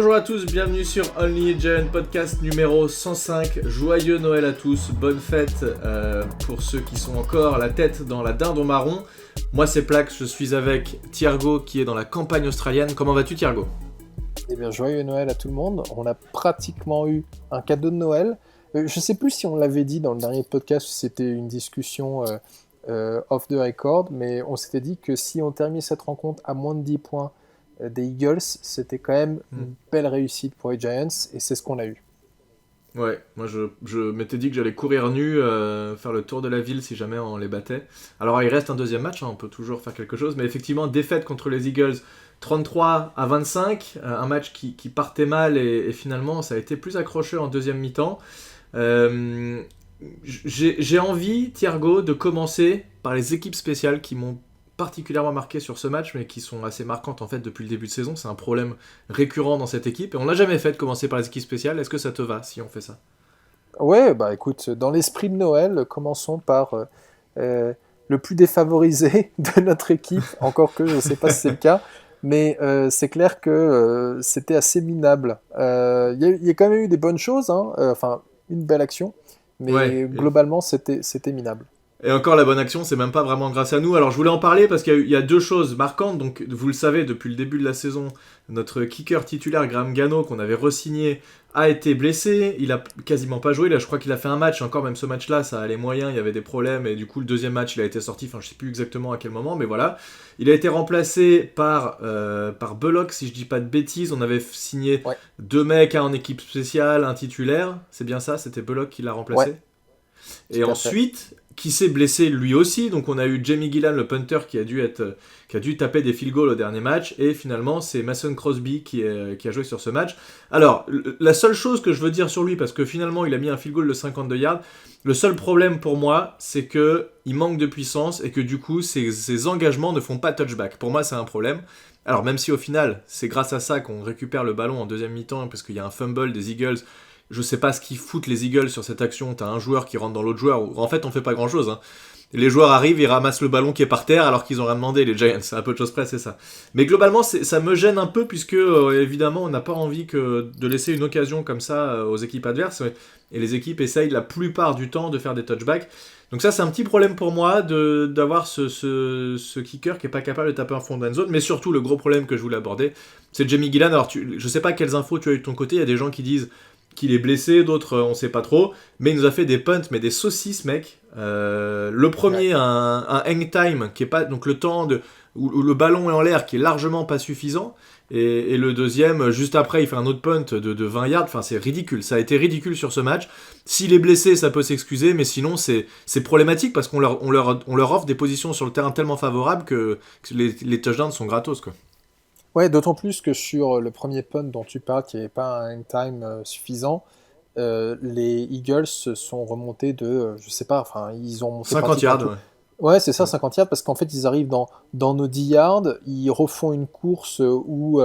Bonjour à tous, bienvenue sur Only a Giant podcast numéro 105. Joyeux Noël à tous, bonne fête pour ceux qui sont encore la tête dans la dinde au marron. Moi c'est Plax, je suis avec Thiergo qui est dans la campagne australienne. Comment vas-tu Thiergo ? Eh bien, joyeux Noël à tout le monde. On a pratiquement eu un cadeau de Noël. Je ne sais plus si on l'avait dit dans le dernier podcast, c'était une discussion off the record, mais on s'était dit que si on terminait cette rencontre à moins de 10 points des Eagles, c'était quand même une belle réussite pour les Giants, et c'est ce qu'on a eu. Ouais, moi je m'étais dit que j'allais courir nu, faire le tour de la ville si jamais on les battait. Alors il reste un deuxième match, on peut toujours faire quelque chose, mais effectivement, défaite contre les Eagles, 33-25, un match qui partait mal et finalement ça a été plus accrocheur en deuxième mi-temps. J'ai envie, Thiergo, de commencer par les équipes spéciales qui m'ont particulièrement marqué sur ce match, mais qui sont assez marquantes en fait depuis le début de saison. C'est un problème récurrent dans cette équipe, et on l'a jamais fait de commencer par les équipes spéciales. Est-ce que ça te va si on fait ça ? Ouais, bah écoute, dans l'esprit de Noël, commençons par le plus défavorisé de notre équipe, encore que je ne sais pas si c'est le cas, mais c'est clair que c'était assez minable. Il y a quand même eu des bonnes choses, enfin une belle action, mais Ouais, globalement c'était minable. et encore la bonne action, c'est même pas vraiment grâce à nous. Alors je voulais en parler parce qu'il y a deux choses marquantes. Donc vous le savez, depuis le début de la saison, notre kicker titulaire Graham Gano, qu'on avait re-signé, a été blessé. Il a quasiment pas joué. Là, je crois qu'il a fait un match. Encore même ce match-là, ça allait moyen. Il y avait des problèmes et du coup le deuxième match, il a été sorti. Enfin, je sais plus exactement à quel moment, mais voilà. Il a été remplacé par Bullock, si je dis pas de bêtises. On avait signé deux mecs, un en équipe spéciale, un titulaire. C'est bien ça. C'était Bullock qui l'a remplacé. Ouais. Et ensuite, qui s'est blessé lui aussi, donc on a eu Jamie Gillan, le punter, qui a dû taper des field goals au dernier match, et finalement c'est Mason Crosby qui a joué sur ce match. Alors, la seule chose que je veux dire sur lui, parce que finalement il a mis un field goal de 52 yards, le seul problème pour moi, c'est qu'il manque de puissance, et que du coup ses engagements ne font pas touchback. Pour moi c'est un problème. Alors même si au final, c'est grâce à ça qu'on récupère le ballon en deuxième mi-temps, parce qu'il y a un fumble des Eagles. Je sais pas ce qu'ils foutent les Eagles sur cette action. T'as un joueur qui rentre dans l'autre joueur. En fait, on fait pas grand chose. Les joueurs arrivent, ils ramassent le ballon qui est par terre alors qu'ils ont rien demandé. Les Giants, c'est un peu de choses près, c'est ça. Mais globalement, ça me gêne un peu puisque évidemment, on n'a pas envie de laisser une occasion comme ça aux équipes adverses. Et les équipes essayent la plupart du temps de faire des touchbacks. Donc ça, c'est un petit problème pour moi d'avoir ce kicker qui est pas capable de taper un fond d'end zone. Mais surtout, le gros problème que je voulais aborder, c'est Jamie Gillan. Alors, je sais pas quelles infos tu as eu de ton côté. Il y a des gens qui disent qu'il est blessé, d'autres on sait pas trop, mais il nous a fait des punts, mais des saucisses, mec. Le premier, un hang time, qui est pas, donc le temps où le ballon est en l'air, qui est largement pas suffisant, et le deuxième, juste après, il fait un autre punt de 20 yards, enfin c'est ridicule, ça a été ridicule sur ce match. S'il est blessé, ça peut s'excuser, mais sinon c'est problématique, parce qu'on leur offre des positions sur le terrain tellement favorables que les touchdowns sont gratos, quoi. Ouais, d'autant plus que sur le premier punt dont tu parles, qui n'est pas un end time suffisant, les Eagles se sont remontés de, je sais pas, enfin, ils ont monté 50 yards, ouais. Ouais, c'est ça, 50 yards, parce qu'en fait, ils arrivent dans nos 10 yards, ils refont une course où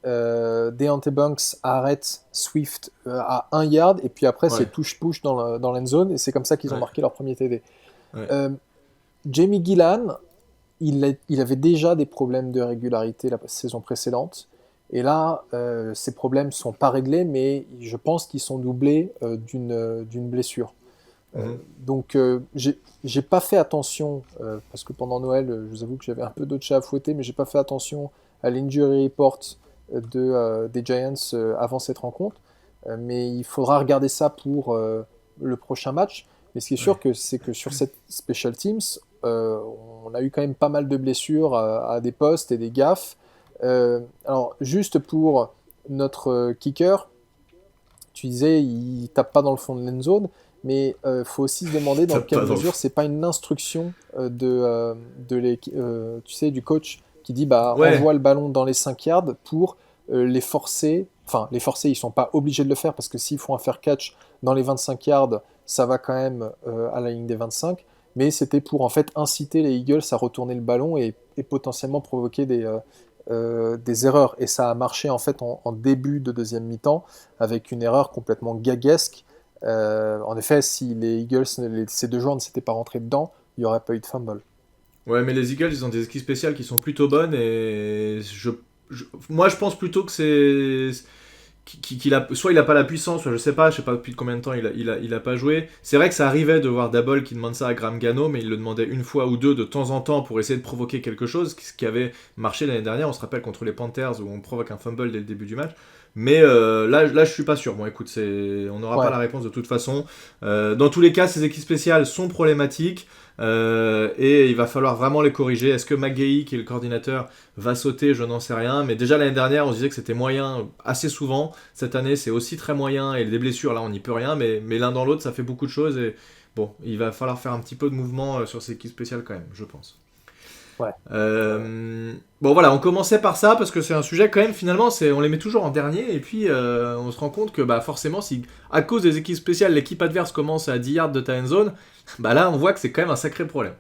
Deontay Banks arrête Swift à 1 yard, et puis après, c'est touche-push dans l'end zone, et c'est comme ça qu'ils ont marqué leur premier TD. Ouais. Jamie Gillan, il avait déjà des problèmes de régularité la saison précédente. Et là, ces problèmes ne sont pas réglés, mais je pense qu'ils sont doublés d'une blessure. Donc, j'ai pas fait attention, parce que pendant Noël, je vous avoue que j'avais un peu d'autres chats à fouetter, mais j'ai pas fait attention à l'injury report des Giants avant cette rencontre. Mais il faudra regarder ça pour le prochain match. Mais ce qui est sûr, c'est que sur cette Special Teams, on a eu quand même pas mal de blessures à des postes et des gaffes. Alors, juste pour notre kicker, tu disais, il tape pas dans le fond de l'end zone, mais faut aussi se demander dans quelle mesure c'est pas une instruction tu sais, du coach qui dit envoie le ballon dans les 5 yards pour les forcer. Enfin, les forcer, ils sont pas obligés de le faire parce que s'ils font un fair catch dans les 25 yards, ça va quand même à la ligne des 25. Mais c'était pour en fait inciter les Eagles à retourner le ballon et potentiellement provoquer des erreurs. Et ça a marché en fait en début de deuxième mi-temps avec une erreur complètement gaguesque. En effet, si les Eagles, ces deux joueurs ne s'étaient pas rentrés dedans, il n'y aurait pas eu de fumble. Ouais, mais les Eagles, ils ont des équipes spéciales qui sont plutôt bonnes et moi, je pense plutôt que c'est soit il a pas la puissance, soit je sais pas depuis combien de temps il a pas joué. C'est vrai que ça arrivait de voir Dabble qui demande ça à Graham Gano, mais il le demandait une fois ou deux de temps en temps pour essayer de provoquer quelque chose, ce qui avait marché l'année dernière. On se rappelle contre les Panthers où on provoque un fumble dès le début du match. Mais là, je suis pas sûr. Bon, écoute, on n'aura pas la réponse de toute façon. Dans tous les cas, ces équipes spéciales sont problématiques. Et il va falloir vraiment les corriger. Est-ce que McGahey, qui est le coordinateur, va sauter? Je n'en sais rien. Mais déjà l'année dernière, on se disait que c'était moyen assez souvent. Cette année, c'est aussi très moyen. Et des blessures, là, on n'y peut rien. Mais l'un dans l'autre, ça fait beaucoup de choses. Et bon, il va falloir faire un petit peu de mouvement sur ces équipes spéciales quand même, je pense. Ouais. Bon voilà, on commençait par ça parce que c'est un sujet quand même finalement, on les met toujours en dernier et puis on se rend compte que forcément si à cause des équipes spéciales l'équipe adverse commence à 10 yards de ta end zone, là on voit que c'est quand même un sacré problème.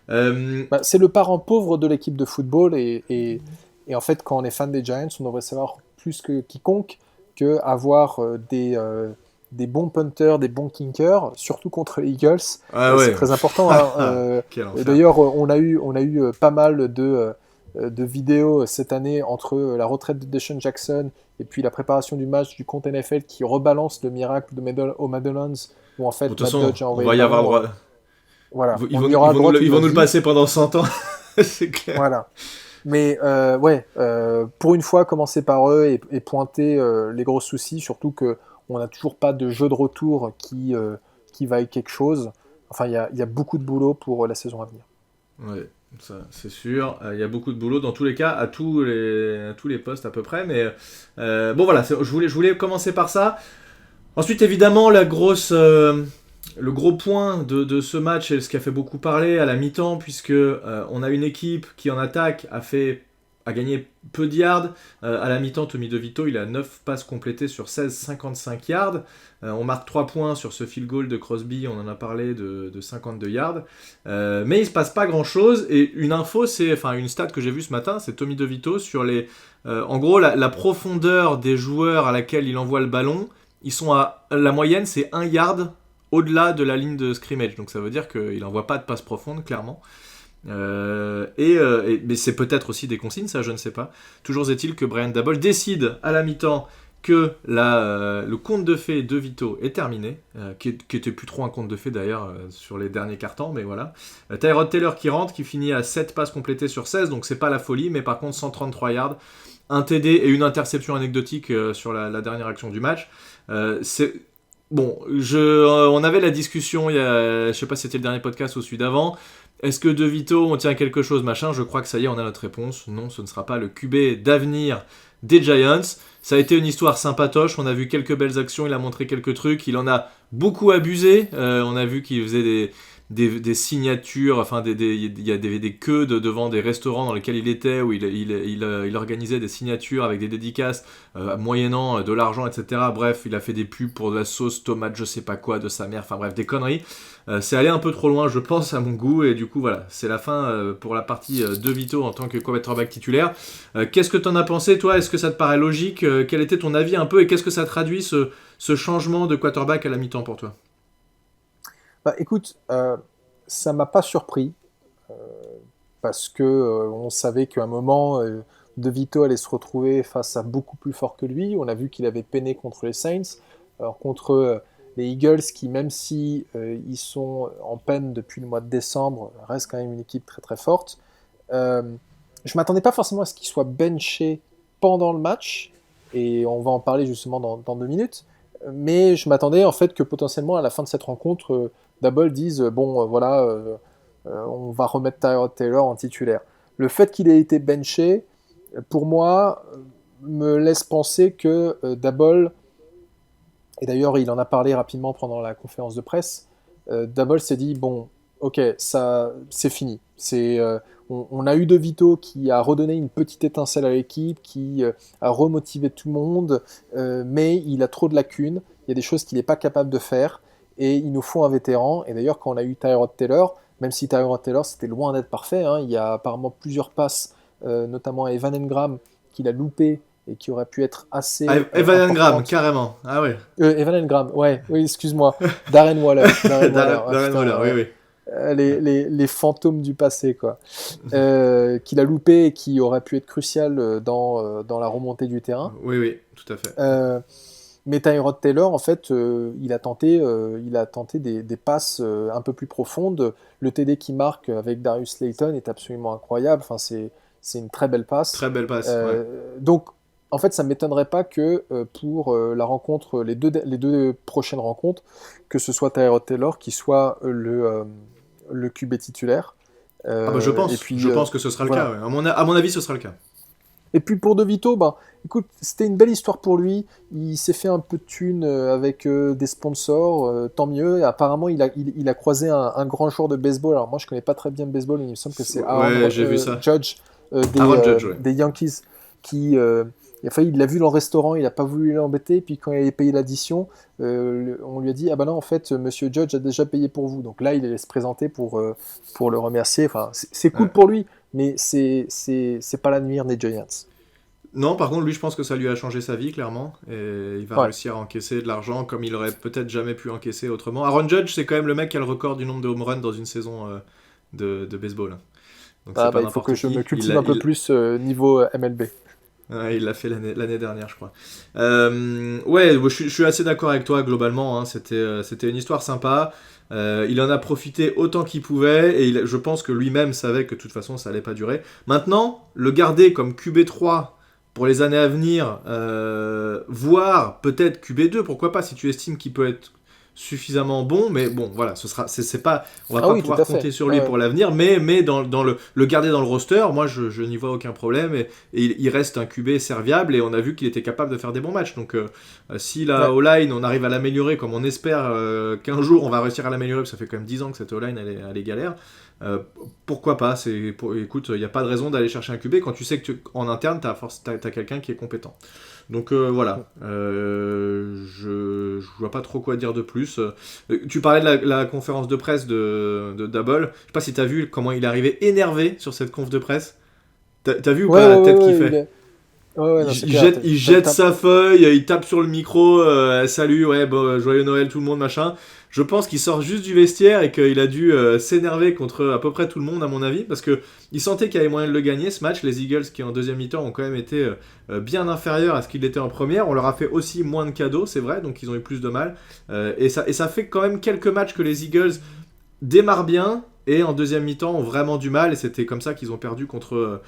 C'est le parent pauvre de l'équipe de football et en fait quand on est fan des Giants on devrait savoir plus que quiconque que avoir des bons punters, des bons kickers, surtout contre les Eagles, c'est très important. Et d'ailleurs, on a eu pas mal de vidéos cette année entre la retraite de Deshaun Jackson et puis la préparation du match du compte NFL qui rebalance le miracle aux Meadowlands où en fait Matt Dodge a envoyé. On va y avoir droit. Voilà. Ils vont nous le passer pendant 100 ans, c'est clair. Voilà. Mais pour une fois, commencer par eux et pointer les gros soucis, surtout que on n'a toujours pas de jeu de retour qui vaille quelque chose. Enfin, il y a beaucoup de boulot pour la saison à venir. Oui, ça, c'est sûr. Il y a beaucoup de boulot dans tous les cas, à tous les postes à peu près. Mais bon, voilà, je voulais commencer par ça. Ensuite, évidemment, le gros point de ce match, et ce qui a fait beaucoup parler à la mi-temps, puisque on a une équipe qui en attaque a gagné peu de yards. À la mi-temps, Tommy DeVito, il a 9 passes complétées sur 16, 55 yards. On marque 3 points sur ce field goal de Crosby, on en a parlé, de 52 yards. Mais il ne se passe pas grand-chose. Et une stat que j'ai vue ce matin, c'est Tommy DeVito sur en gros, la profondeur des joueurs à laquelle il envoie le ballon, la moyenne, c'est 1 yard au-delà de la ligne de scrimmage. Donc ça veut dire qu'il n'envoie pas de passe profonde, clairement. Mais c'est peut-être aussi des consignes, ça je ne sais pas. Toujours est-il que Brian Daboll décide à la mi-temps que le conte de fées de Vito est terminé, qui était plus trop un conte de fées d'ailleurs sur les derniers quarts-temps, mais voilà. Tyrod Taylor qui rentre, qui finit à 7 passes complétées sur 16, donc c'est pas la folie, mais par contre 133 yards, un TD et une interception anecdotique sur la dernière action du match. Bon, on avait la discussion, je sais pas si c'était le dernier podcast ou celui d'avant. Est-ce que DeVito, on tient quelque chose, machin? Je crois que ça y est, on a notre réponse. Non, ce ne sera pas le QB d'avenir des Giants. Ça a été une histoire sympatoche. On a vu quelques belles actions, il a montré quelques trucs. Il en a beaucoup abusé. On a vu qu'il faisait des signatures, enfin il y a des queues devant des restaurants dans lesquels il était, où il organisait des signatures avec des dédicaces, moyennant de l'argent, etc. Bref, il a fait des pubs pour de la sauce tomate, je sais pas quoi, de sa mère, enfin bref, des conneries. C'est allé un peu trop loin, je pense, à mon goût, et du coup, voilà, c'est la fin pour la partie de Vito en tant que quarterback titulaire. Qu'est-ce que t'en as pensé, toi? Est-ce que ça te paraît logique? Quel était ton avis un peu, et qu'est-ce que ça traduit, ce changement de quarterback à la mi-temps pour toi? Écoute, ça m'a pas surpris parce que on savait qu'à un moment De Vito allait se retrouver face à beaucoup plus fort que lui. On a vu qu'il avait peiné contre les Saints, alors contre les Eagles qui, même si ils sont en peine depuis le mois de décembre, restent quand même une équipe très très forte. Je m'attendais pas forcément à ce qu'il soit benché pendant le match, et on va en parler justement dans 2 minutes. Mais je m'attendais en fait que potentiellement à la fin de cette rencontre, Daboll dise on va remettre Tyrod Taylor en titulaire. Le fait qu'il ait été benché, pour moi, me laisse penser que Daboll, et d'ailleurs il en a parlé rapidement pendant la conférence de presse, Daboll s'est dit bon, ok, ça c'est fini. On a eu De Vito qui a redonné une petite étincelle à l'équipe, qui a remotivé tout le monde, mais il a trop de lacunes, il y a des choses qu'il n'est pas capable de faire, et il nous faut un vétéran. Et d'ailleurs, quand on a eu Tyrod Taylor, même si Tyrod Taylor c'était loin d'être parfait, il y a apparemment plusieurs passes, notamment à Evan Engram, qu'il a loupé et qui aurait pu être assez. Evan Engram, carrément. Ah ouais. Evan Engram, oui, excuse-moi. Darren Waller. Darren Waller, oui. les fantômes du passé, quoi. Qu'il a loupé et qui aurait pu être crucial dans la remontée du terrain. Oui, oui, tout à fait. Mais Tyrod Taylor, en fait, il a tenté des passes un peu plus profondes. Le TD qu'il marque avec Darius Slayton est absolument incroyable. Enfin, c'est une très belle passe. Très belle passe, ouais. Donc, en fait, ça ne m'étonnerait pas que pour la rencontre, les deux prochaines rencontres, que ce soit Tyrod Taylor qui soit le QB titulaire. Ah bah Et puis, je pense que ce sera le voilà. cas. Ouais. À mon avis, ce sera le cas. Et puis pour De Vito, ben, écoute, c'était une belle histoire pour lui. Il s'est fait un peu de thune avec des sponsors, tant mieux. Et apparemment, il a croisé un grand joueur de baseball. Alors moi, je connais pas très bien le baseball, mais il me semble que c'est Aaron J'ai vu ça. Judge Aaron Judge, ouais. des Yankees qui il l'a vu dans le restaurant, il a pas voulu l'embêter. Puis quand il avait payé l'addition, on lui a dit ah ben non, en fait, Monsieur Judge a déjà payé pour vous. Donc là, il allait se présenter pour le remercier. Enfin, c'est cool Ouais. pour lui, mais c'est pas l'avenir des Giants. Non, par contre, lui, je pense que ça lui a changé sa vie, clairement. Et il va réussir à encaisser de l'argent comme il aurait peut-être jamais pu encaisser autrement. Aaron Judge, c'est quand même le mec qui a le record du nombre de home runs dans une saison de baseball. Donc c'est pas Il faut que n'importe je qui. me cultive un peu plus niveau MLB. Ouais, il l'a fait l'année dernière, je crois. Ouais, je suis assez d'accord avec toi, globalement. Hein, c'était une histoire sympa. Il en a profité autant qu'il pouvait. Et je pense que lui-même savait que de toute façon, ça allait pas durer. Maintenant, le garder comme QB3 pour les années à venir, voire peut-être QB2, pourquoi pas, si tu estimes qu'il peut être suffisamment bon, mais bon, voilà, c'est pas, on va pas pouvoir compter sur lui pour l'avenir, mais dans le garder dans le roster, moi je n'y vois aucun problème, et il reste un QB serviable, et on a vu qu'il était capable de faire des bons matchs, donc si la O-line, on arrive à l'améliorer, comme on espère qu'un jour on va réussir à l'améliorer, parce que ça fait quand même 10 ans que cette O-line elle est galère, pourquoi pas, écoute, il n'y a pas de raison d'aller chercher un QB quand tu sais que en interne t'as quelqu'un qui est compétent. Donc voilà, je vois pas trop quoi dire de plus. Tu parlais de la conférence de presse de Double. Je sais pas si t'as vu comment il est arrivé énervé sur cette conf de presse. T'as vu ou pas la tête qu'il fait? Il jette sa feuille, il tape sur le micro, salut, ouais, bon, joyeux Noël tout le monde, machin. Je pense qu'il sort juste du vestiaire et qu'il a dû s'énerver contre à peu près tout le monde, à mon avis, parce que il sentait qu'il y avait moyen de le gagner ce match. Les Eagles, qui en deuxième mi-temps ont quand même été bien inférieurs à ce qu'ils étaient en première, on leur a fait aussi moins de cadeaux, c'est vrai, donc ils ont eu plus de mal. Et ça fait quand même quelques matchs que les Eagles démarrent bien. Et en deuxième mi-temps, ont vraiment du mal. Et c'était comme ça qu'ils ont perdu contre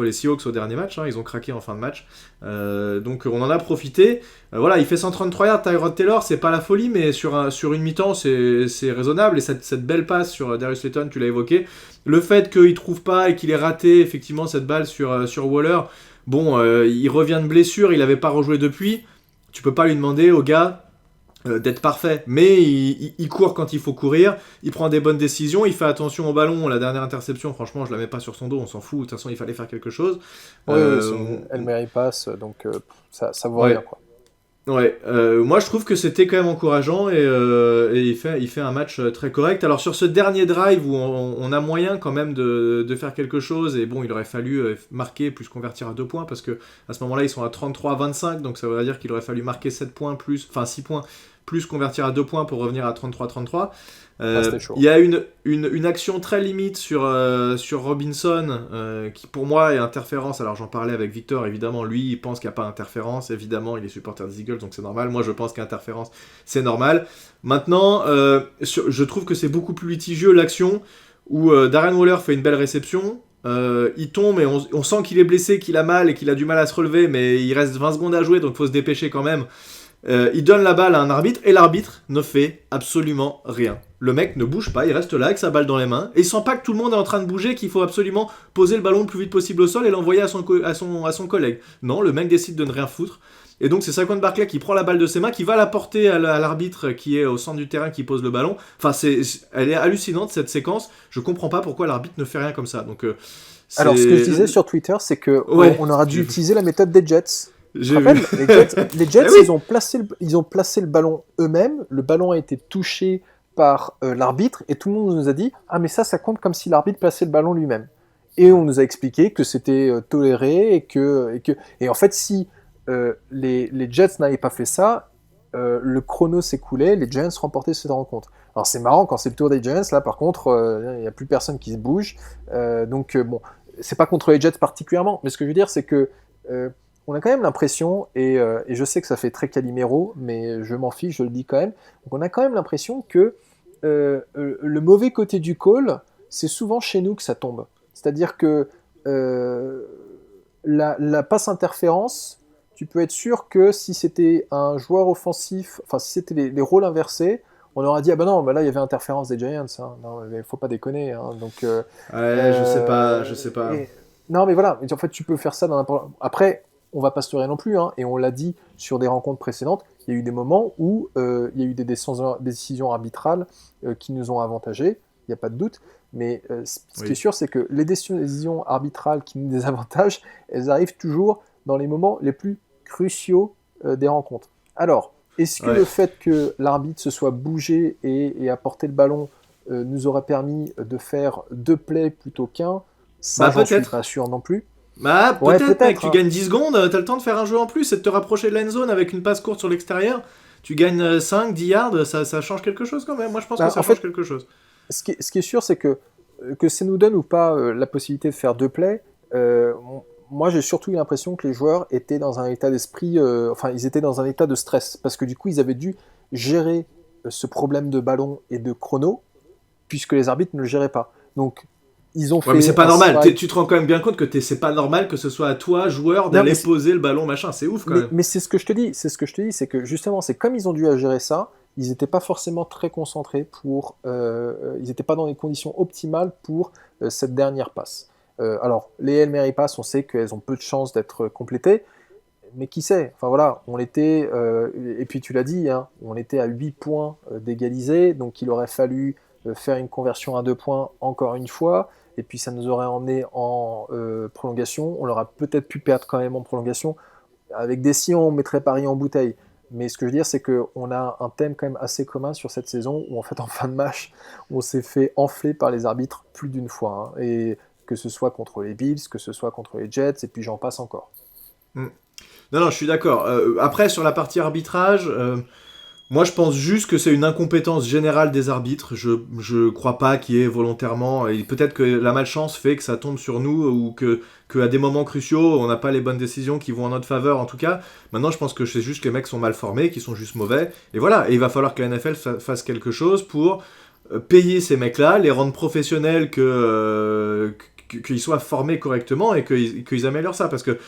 les Seahawks au dernier match. Hein. Ils ont craqué en fin de match. Donc on en a profité. Voilà, il fait 133 yards, Tyrod Taylor. C'est pas la folie, mais sur une mi-temps, c'est raisonnable. Et cette belle passe sur Darius Slayton, tu l'as évoqué. Le fait qu'il trouve pas et qu'il ait raté effectivement cette balle sur Waller. Bon, il revient de blessure. Il avait pas rejoué depuis. Tu peux pas lui demander au gars d'être parfait, mais il court quand il faut courir, il prend des bonnes décisions, il fait attention au ballon. La dernière interception, franchement, je la mets pas sur son dos, on s'en fout, de toute façon il fallait faire quelque chose. Elle mérite passe, donc ça vaut rien, quoi. Ouais, moi je trouve que c'était quand même encourageant, et il fait un match très correct. Alors sur ce dernier drive où on a moyen quand même de faire quelque chose, et bon, il aurait fallu marquer plus convertir à 2 points, parce que à ce moment-là ils sont à 33-25, donc ça veut dire qu'il aurait fallu marquer 7 points plus, enfin 6 points plus convertir à 2 points pour revenir à 33-33. Il y a une action très limite sur Robinson qui pour moi est interférence. Alors j'en parlais avec Victor, évidemment lui il pense qu'il n'y a pas d'interférence, évidemment il est supporter des Eagles donc c'est normal, moi je pense qu'interférence c'est normal. Maintenant je trouve que c'est beaucoup plus litigieux l'action où Darren Waller fait une belle réception, il tombe et on sent qu'il est blessé, qu'il a mal et qu'il a du mal à se relever, mais il reste 20 secondes à jouer donc il faut se dépêcher quand même. Il donne la balle à un arbitre et l'arbitre ne fait absolument rien. Le mec ne bouge pas, il reste là avec sa balle dans les mains et il sent pas que tout le monde est en train de bouger, qu'il faut absolument poser le ballon le plus vite possible au sol et l'envoyer à son collègue. Non, le mec décide de ne rien foutre. Et donc c'est Saquon Barkley qui prend la balle de ses mains, qui va la porter à l'arbitre qui est au centre du terrain, qui pose le ballon. Enfin, elle est hallucinante cette séquence. Je comprends pas pourquoi l'arbitre ne fait rien comme ça. Donc, alors ce que je disais sur Twitter, c'est que on aura dû utiliser la méthode des Jets. Tu te rappelles, les Jets, oui. ils ont placé le ballon eux-mêmes. Le ballon a été touché par l'arbitre et tout le monde nous a dit « Ah mais ça compte comme si l'arbitre plaçait le ballon lui-même. » Et on nous a expliqué que c'était toléré et en fait si les Jets n'avaient pas fait ça, le chrono s'écoulait, les Giants remportaient cette rencontre. Alors c'est marrant quand c'est le tour des Giants, là par contre, il n'y a plus personne qui se bouge. Bon, c'est pas contre les Jets particulièrement, mais ce que je veux dire, c'est que on a quand même l'impression, et je sais que ça fait très Calimero, mais je m'en fiche, je le dis quand même, donc on a quand même l'impression que le mauvais côté du call, c'est souvent chez nous que ça tombe. C'est-à-dire que la passe interférence, tu peux être sûr que si c'était un joueur offensif, enfin si c'était les rôles inversés, on aurait dit ah ben non, ben là il y avait interférence des Giants, hein. Non, il faut pas déconner, hein. Donc Ouais, je sais pas. non mais voilà, en fait tu peux faire ça dans n'importe. Après, on va pas se leurrer non plus, hein, et on l'a dit sur des rencontres précédentes, il y a eu des moments où il y a eu des décisions arbitrales qui nous ont avantagés, il n'y a pas de doute. Mais ce qui est sûr, c'est que les décisions arbitrales qui nous désavantagent, elles arrivent toujours dans les moments les plus cruciaux des rencontres. Alors, est-ce que le fait que l'arbitre se soit bougé et apporté le ballon nous aurait permis de faire 2 plays plutôt qu'un? Ça, j'en suis pas sûr non plus. Bah, peut-être, mec, tu hein. gagnes 10 secondes, t'as le temps de faire un jeu en plus et de te rapprocher de la end zone avec une passe courte sur l'extérieur. Tu gagnes 5, 10 yards, ça change quelque chose quand même. Moi, je pense que ça change quelque chose. Ce qui est sûr, c'est que ça nous donne ou pas la possibilité de faire 2 plays, moi j'ai surtout eu l'impression que les joueurs étaient dans un état d'esprit, ils étaient dans un état de stress, parce que du coup ils avaient dû gérer ce problème de ballon et de chrono, puisque les arbitres ne le géraient pas. Donc ils ont fait. Mais c'est pas normal, tu te rends quand même bien compte que c'est pas normal que ce soit à toi, joueur, d'aller poser le ballon, machin, c'est ouf quand même. Mais c'est ce que je te dis, c'est que justement, c'est comme ils ont dû gérer ça, ils n'étaient pas forcément très concentrés ils n'étaient pas dans les conditions optimales pour cette dernière passe. Alors, les Hail Mary Pass, on sait qu'elles ont peu de chances d'être complétées, mais qui sait? Enfin voilà, on était, et puis tu l'as dit, hein, on était à 8 points d'égaliser, donc il aurait fallu faire une conversion à 2 points encore une fois, et puis ça nous aurait emmené en prolongation. On aurait peut-être pu perdre quand même en prolongation. Avec des si, on mettrait Paris en bouteille. Mais ce que je veux dire, c'est qu'on a un thème quand même assez commun sur cette saison, où en fait en fin de match, on s'est fait enfler par les arbitres plus d'une fois, hein, et que ce soit contre les Bills, que ce soit contre les Jets, et puis j'en passe encore. Non, je suis d'accord. Après, sur la partie arbitrage, moi je pense juste que c'est une incompétence générale des arbitres. Je crois pas qu'il y ait volontairement, et peut-être que la malchance fait que ça tombe sur nous, ou que à des moments cruciaux, on n'a pas les bonnes décisions qui vont en notre faveur en tout cas. Maintenant, je pense que c'est juste que les mecs sont mal formés, qu'ils sont juste mauvais. Et voilà, et il va falloir que la NFL fasse quelque chose pour payer ces mecs-là, les rendre professionnels, qu'ils soient formés correctement et qu'ils améliorent ça, parce que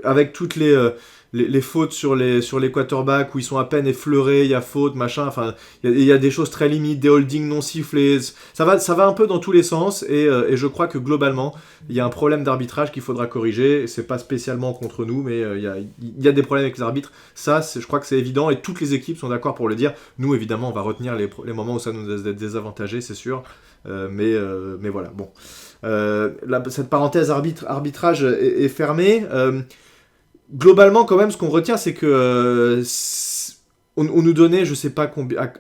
avec toutes les fautes sur les quarterbacks où ils sont à peine effleurés, il y a faute, machin, enfin il y a des choses très limites, des holdings non sifflés, ça va un peu dans tous les sens, et je crois que globalement il y a un problème d'arbitrage qu'il faudra corriger. C'est pas spécialement contre nous, mais il y a des problèmes avec les arbitres, ça je crois que c'est évident, et toutes les équipes sont d'accord pour le dire. Nous évidemment on va retenir les moments où ça nous a désavantagé, c'est sûr, mais voilà, bon. Cette parenthèse arbitrage est fermée. Globalement, quand même, ce qu'on retient, c'est que on nous donnait, je sais pas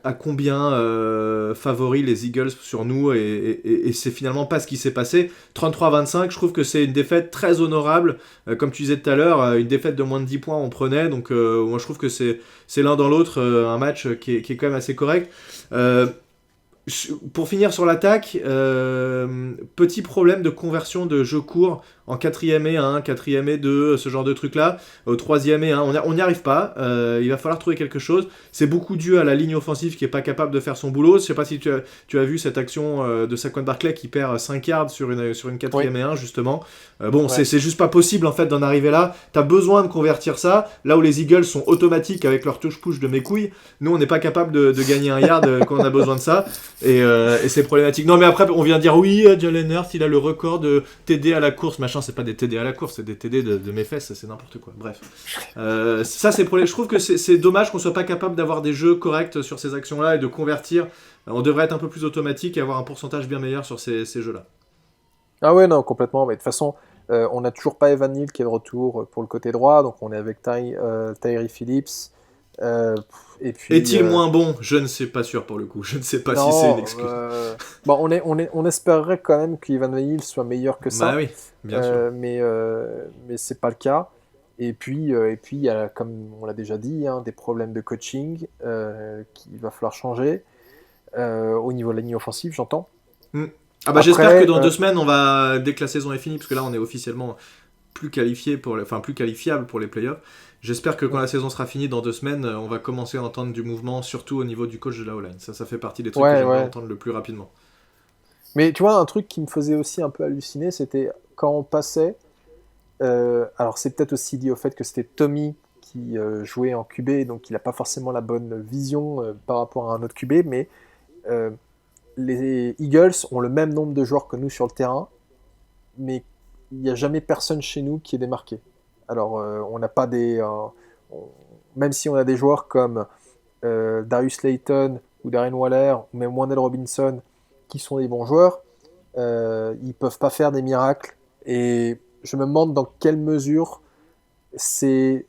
à combien favoris les Eagles sur nous, et c'est finalement pas ce qui s'est passé. 33-25, je trouve que c'est une défaite très honorable. Comme tu disais tout à l'heure, une défaite de moins de 10 points on prenait, donc moi je trouve que c'est l'un dans l'autre un match qui est quand même assez correct. Pour finir sur l'attaque, petit problème de conversion de jeu court en 4ème et 1, 4ème et 2, ce genre de truc là, au 3ème et 1, on n'y arrive pas, il va falloir trouver quelque chose. C'est beaucoup dû à la ligne offensive qui est pas capable de faire son boulot. Je sais pas si tu as vu cette action de Saquon Barkley qui perd 5 yards sur une 4ème et 1 justement. C'est juste pas possible en fait d'en arriver là. T'as besoin de convertir ça, là où les Eagles sont automatiques avec leur touche-push de mes couilles. Nous on n'est pas capable de gagner un yard quand on a besoin de ça, et c'est problématique. Non mais après on vient dire oui, Jalen Hurts il a le record de TD à la course, machin. C'est pas des TD à la course, c'est des TD de mes fesses, c'est n'importe quoi. Bref, ça c'est je trouve que c'est dommage qu'on soit pas capable d'avoir des jeux corrects sur ces actions-là et de convertir. On devrait être un peu plus automatique et avoir un pourcentage bien meilleur sur ces jeux-là. Ah ouais, non, complètement. Mais de toute façon, on n'a toujours pas Evan Neal qui est de retour pour le côté droit, donc on est avec Tyree Phillips. Et puis, est-il moins bon? Je ne sais pas sûr pour le coup. Je ne sais pas si c'est une excuse. On espérerait quand même qu'Evan Neal soit meilleur que ça. Bah oui, bien sûr. Mais c'est pas le cas. Et puis, il y a, comme on l'a déjà dit, hein, des problèmes de coaching qu'il va falloir changer au niveau de la ligne offensive, j'entends. Mm. Ah bah j'espère que Après, dans 2 semaines, dès que la saison est finie, parce que là on est officiellement plus qualifié plus qualifiable pour les playoffs. J'espère que quand la saison sera finie dans 2 semaines, on va commencer à entendre du mouvement, surtout au niveau du coach de la O-line. Ça fait partie des trucs que ouais, j'aimerais ouais. entendre le plus rapidement. Mais tu vois, un truc qui me faisait aussi un peu halluciner, c'était quand on passait. Alors, c'est peut-être aussi lié au fait que c'était Tommy qui jouait en QB, donc il n'a pas forcément la bonne vision par rapport à un autre QB, mais euh, les Eagles ont le même nombre de joueurs que nous sur le terrain, mais il n'y a jamais personne chez nous qui est démarqué. Alors, on n'a pas on- même si on a des joueurs comme Darius Slayton ou Darren Waller ou même Wan'Dale Robinson qui sont des bons joueurs, ils peuvent pas faire des miracles. Et je me demande dans quelle mesure c'est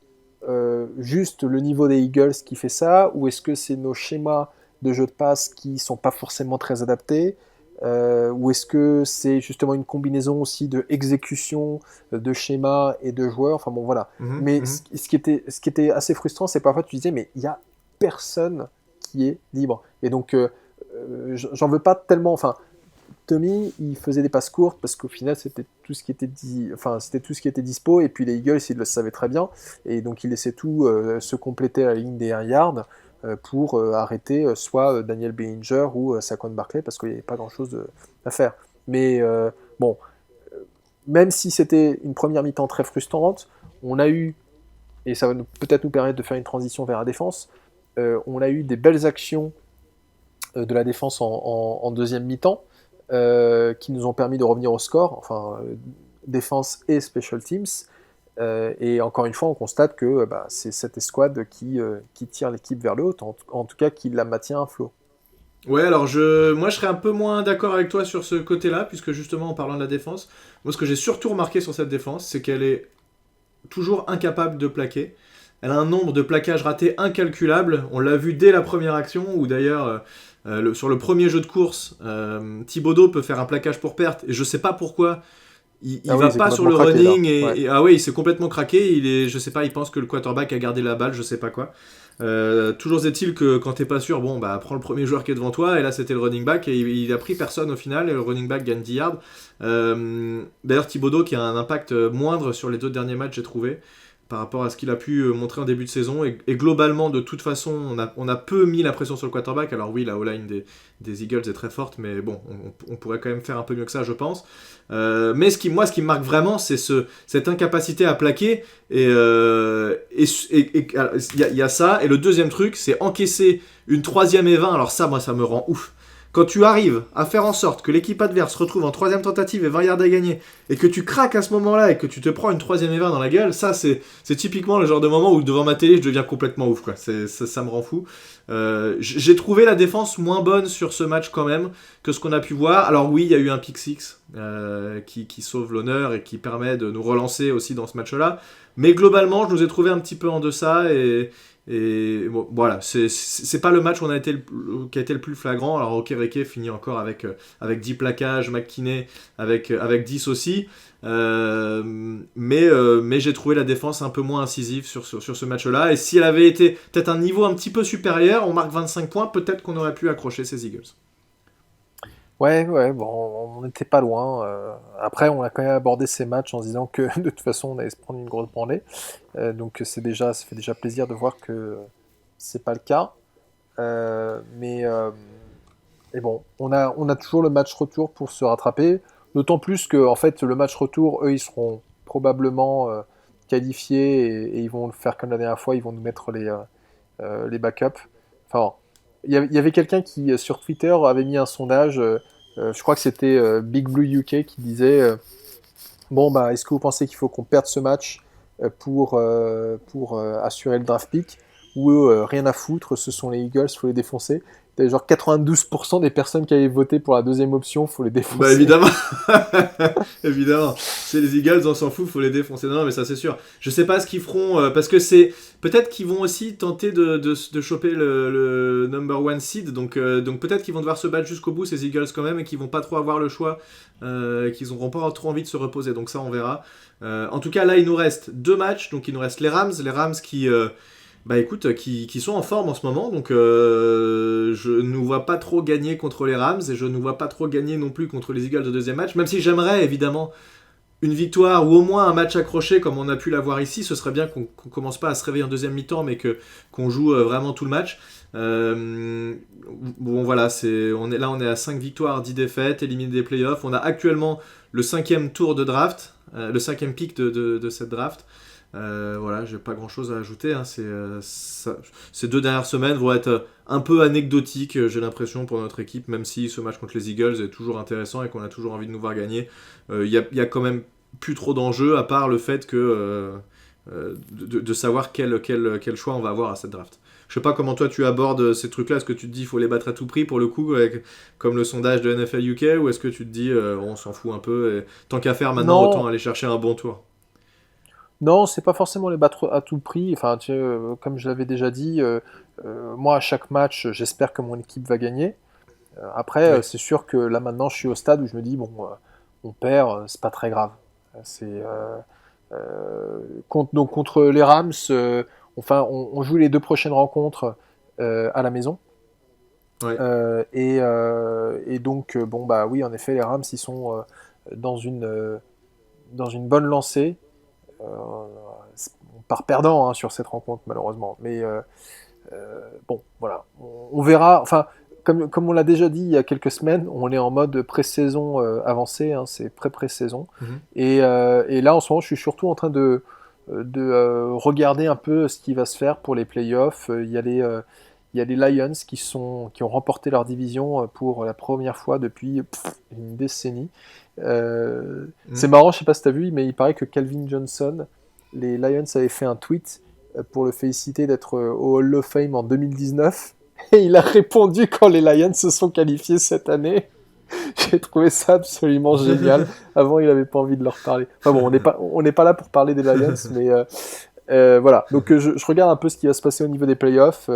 juste le niveau des Eagles qui fait ça, ou est-ce que c'est nos schémas de jeu de passe qui sont pas forcément très adaptés, ou est-ce que c'est justement une combinaison aussi de exécution, de schéma et de joueurs. Enfin bon, voilà. Mhm, Mais mhm. ce qui était assez frustrant, c'est parfois tu disais, mais il y a personne qui est libre. Et donc, j'en veux pas tellement. Enfin, Tommy, il faisait des passes courtes parce qu'au final, c'était tout ce qui était enfin, c'était tout ce qui était dispo. Et puis les Eagles, ils le savaient très bien. Et donc, ils laissaient tout se compléter à la ligne des 1 yard pour arrêter soit Daniel Bellinger ou Saquon Barkley parce qu'il n'y avait pas grand-chose à faire. Mais bon, même si c'était une première mi-temps très frustrante, on a eu, et ça va peut-être nous permettre de faire une transition vers la défense, on a eu des belles actions de la défense en deuxième mi-temps, qui nous ont permis de revenir au score, enfin défense et special teams. Et encore une fois, on constate que c'est cette escouade qui tire l'équipe vers le haut, en tout cas qui la maintient à flot. Ouais, alors moi je serais un peu moins d'accord avec toi sur ce côté-là, puisque justement en parlant de la défense, moi ce que j'ai surtout remarqué sur cette défense, c'est qu'elle est toujours incapable de plaquer. Elle a un nombre de plaquages ratés incalculable. On l'a vu dès la première action, où d'ailleurs, sur le premier jeu de course, Thibodeau peut faire un plaquage pour perte, et je sais pas pourquoi. Il Ah oui, va c'est pas sur complètement le craqué là. running Ouais. ah ouais, il s'est complètement craqué. Je sais pas, il pense que le quarterback a gardé la balle, je sais pas quoi. Toujours est-il que quand t'es pas sûr, bon bah prends le premier joueur qui est devant toi, et là c'était le running back, et il a pris personne au final, et le running back gagne 10 yards. D'ailleurs Thibodeau qui a un impact moindre sur les 2 derniers matchs, j'ai trouvé, par rapport à ce qu'il a pu montrer en début de saison, et globalement de toute façon on a peu mis la pression sur le quarterback. Alors oui, la O-line des Eagles est très forte, mais bon, on pourrait quand même faire un peu mieux que ça, je pense. Mais ce qui me marque vraiment, c'est cette incapacité à plaquer. Il y a ça. Et le deuxième truc, c'est encaisser une 3e et 20. Alors ça, moi, ça me rend ouf. Quand tu arrives à faire en sorte que l'équipe adverse se retrouve en 3e tentative et 20 yards à gagner, et que tu craques à ce moment-là et que tu te prends une 3e et 20 dans la gueule, ça c'est typiquement le genre de moment où devant ma télé je deviens complètement ouf, quoi. Ça me rend fou. J'ai trouvé la défense moins bonne sur ce match quand même que ce qu'on a pu voir. Alors oui, il y a eu un pick six qui sauve l'honneur et qui permet de nous relancer aussi dans ce match-là. Mais globalement, je nous ai trouvé un petit peu en deçà, et bon, voilà, c'est pas le match où qui a été le plus flagrant. Alors Okereke finit encore avec 10 plaquages, McKinney avec 10 aussi. Mais j'ai trouvé la défense un peu moins incisive sur ce match-là. Et si elle avait été peut-être un niveau un petit peu supérieur, on marque 25 points, peut-être qu'on aurait pu accrocher ces Eagles. Ouais, ouais, bon, on n'était pas loin. Après, on a quand même abordé ces matchs en se disant que de toute façon, on allait se prendre une grosse branlée. Donc, ça fait déjà plaisir de voir que c'est pas le cas. Mais et bon, on a toujours le match retour pour se rattraper. D'autant plus que, en fait, le match retour, eux, ils seront probablement qualifiés et ils vont le faire comme la dernière fois. Ils vont nous mettre les backups. Enfin, il y avait quelqu'un qui, sur Twitter, avait mis un sondage. Je crois que c'était Big Blue UK qui disait bon, bah, est-ce que vous pensez qu'il faut qu'on perde ce match pour assurer le draft pick ou rien à foutre, ce sont les Eagles, il faut les défoncer. t'avais genre 92% des personnes qui avaient voté pour la deuxième option, faut les défoncer. Bah évidemment, évidemment. C'est les Eagles, on s'en fout, faut les défoncer. Non, mais ça c'est sûr. Je sais pas ce qu'ils feront parce que c'est peut-être qu'ils vont aussi tenter de choper le number one seed. Donc peut-être qu'ils vont devoir se battre jusqu'au bout ces Eagles quand même et qu'ils vont pas trop avoir le choix, qu'ils auront pas trop envie de se reposer. Donc ça on verra. En tout cas là il nous reste 2 matchs. Donc il nous reste les Rams qui qui sont en forme en ce moment, donc je ne nous vois pas trop gagner contre les Rams et je ne nous vois pas trop gagner non plus contre les Eagles au deuxième match, même si j'aimerais évidemment une victoire ou au moins un match accroché comme on a pu l'avoir ici. Ce serait bien qu'on commence pas à se réveiller en deuxième mi-temps mais qu'on joue vraiment tout le match. Bon voilà, on est à 5 victoires, 10 défaites, éliminé des playoffs. On a actuellement le 5e tour de draft, le 5e pick de cette draft. Voilà, j'ai pas grand chose à ajouter, hein. Ces 2 dernières semaines vont être un peu anecdotiques, j'ai l'impression, pour notre équipe, même si ce match contre les Eagles est toujours intéressant et qu'on a toujours envie de nous voir gagner. Y a quand même plus trop d'enjeux à part le fait que de savoir quel choix on va avoir à cette draft. Je sais pas comment toi tu abordes ces trucs-là. Est-ce que tu te dis il faut les battre à tout prix pour le coup, comme le sondage de NFL UK, ou est-ce que tu te dis on s'en fout un peu et tant qu'à faire maintenant, autant aller chercher un bon tour? Non, c'est pas forcément les battre à tout prix. Enfin, comme je l'avais déjà dit, moi à chaque match, j'espère que mon équipe va gagner. Après, Ouais. c'est sûr que là maintenant, je suis au stade où je me dis bon, on perd, c'est pas très grave. C'est donc contre les Rams, on joue les 2 prochaines rencontres à la maison. Ouais. Et donc bon bah oui, en effet, les Rams ils sont dans une bonne lancée. On part perdant sur cette rencontre malheureusement, mais bon voilà, on verra. Enfin, comme on l'a déjà dit il y a quelques semaines, on est en mode pré-saison avancée, c'est pré-saison. Mm-hmm. Et là en ce moment je suis surtout en train de regarder un peu ce qui va se faire pour les playoffs. Il y a les Lions qui ont remporté leur division pour la première fois depuis une décennie. C'est marrant, je sais pas si tu as vu, mais il paraît que Calvin Johnson, les Lions avaient fait un tweet pour le féliciter d'être au Hall of Fame en 2019, et il a répondu quand les Lions se sont qualifiés cette année. J'ai trouvé ça absolument génial. Avant, il avait pas envie de leur parler. Enfin bon, on n'est pas là pour parler des Lions, mais voilà. Donc je regarde un peu ce qui va se passer au niveau des playoffs,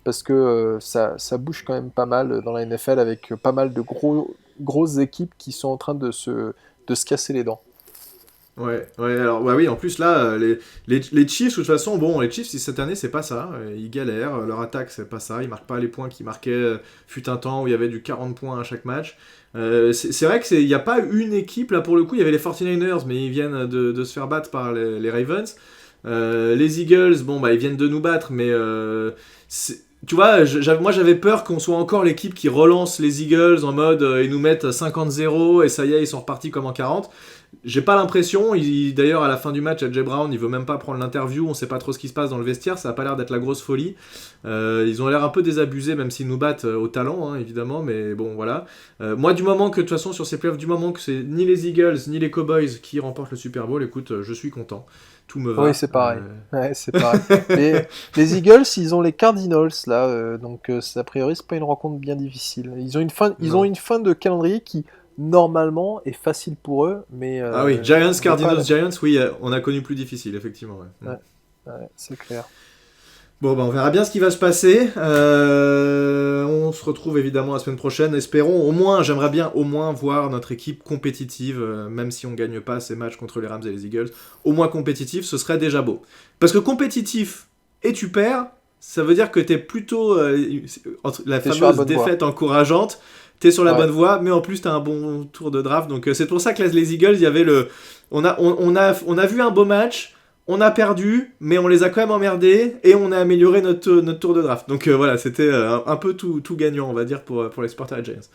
parce que ça bouge quand même pas mal dans la NFL avec pas mal de grosses équipes qui sont en train de se casser les dents. Ouais, alors oui, en plus là, les Chiefs, de toute façon, bon, les Chiefs, cette année, c'est pas ça. Ils galèrent, leur attaque, c'est pas ça. Ils marquent pas les points qu'ils marquaient, fut un temps où il y avait du 40 points à chaque match. C'est vrai qu'il n'y a pas une équipe, là pour le coup, il y avait les 49ers, mais ils viennent de se faire battre par les Ravens. Les Eagles, bon, bah ils viennent de nous battre, mais tu vois, moi j'avais peur qu'on soit encore l'équipe qui relance les Eagles en mode ils nous mettent 50-0 et ça y est, ils sont repartis comme en 40. J'ai pas l'impression, d'ailleurs à la fin du match, AJ Brown il veut même pas prendre l'interview, on sait pas trop ce qui se passe dans le vestiaire, ça a pas l'air d'être la grosse folie. Ils ont l'air un peu désabusés, même s'ils nous battent au talent, évidemment, mais bon voilà. Moi du moment que, de toute façon sur ces playoffs, du moment que c'est ni les Eagles ni les Cowboys qui remportent le Super Bowl, écoute, je suis content. Tout me va. Oui, c'est pareil. Ouais, c'est pareil. Les Eagles, ils ont les Cardinals là, donc a priori c'est pas une rencontre bien difficile. Ils ont une fin de calendrier qui normalement est facile pour eux, mais ah oui, Giants, Cardinals, Giants, oui, on a connu plus difficile, effectivement. Ouais, c'est clair. Bon, on verra bien ce qui va se passer. On se retrouve évidemment la semaine prochaine. Espérons, j'aimerais bien au moins voir notre équipe compétitive, même si on gagne pas ces matchs contre les Rams et les Eagles. Au moins compétitif, ce serait déjà beau. Parce que compétitif et tu perds, ça veut dire que t'es plutôt la fameuse défaite encourageante. T'es sur la bonne voie, mais en plus t'as un bon tour de draft. Donc c'est pour ça que les Eagles, il y avait on a vu un beau match. On a perdu, mais on les a quand même emmerdés et on a amélioré notre tour de draft. Donc voilà, c'était un peu tout gagnant, on va dire, pour les supporters Giants.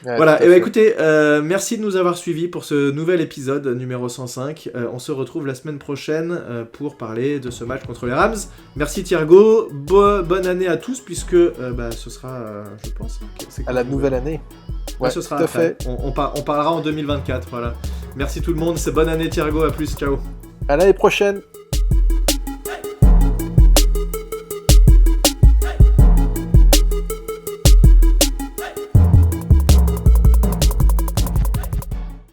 Ouais, voilà, et écoutez, merci de nous avoir suivis pour ce nouvel épisode numéro 105. On se retrouve la semaine prochaine pour parler de ce match contre les Rams. Merci Thiergo, bonne année à tous, puisque ce sera, je pense... à la nouvelle année. Ouais, ce sera tout à fait. On parlera en 2024, voilà. Merci tout le monde, c'est bonne année Thiergo, à plus, ciao. À l'année prochaine.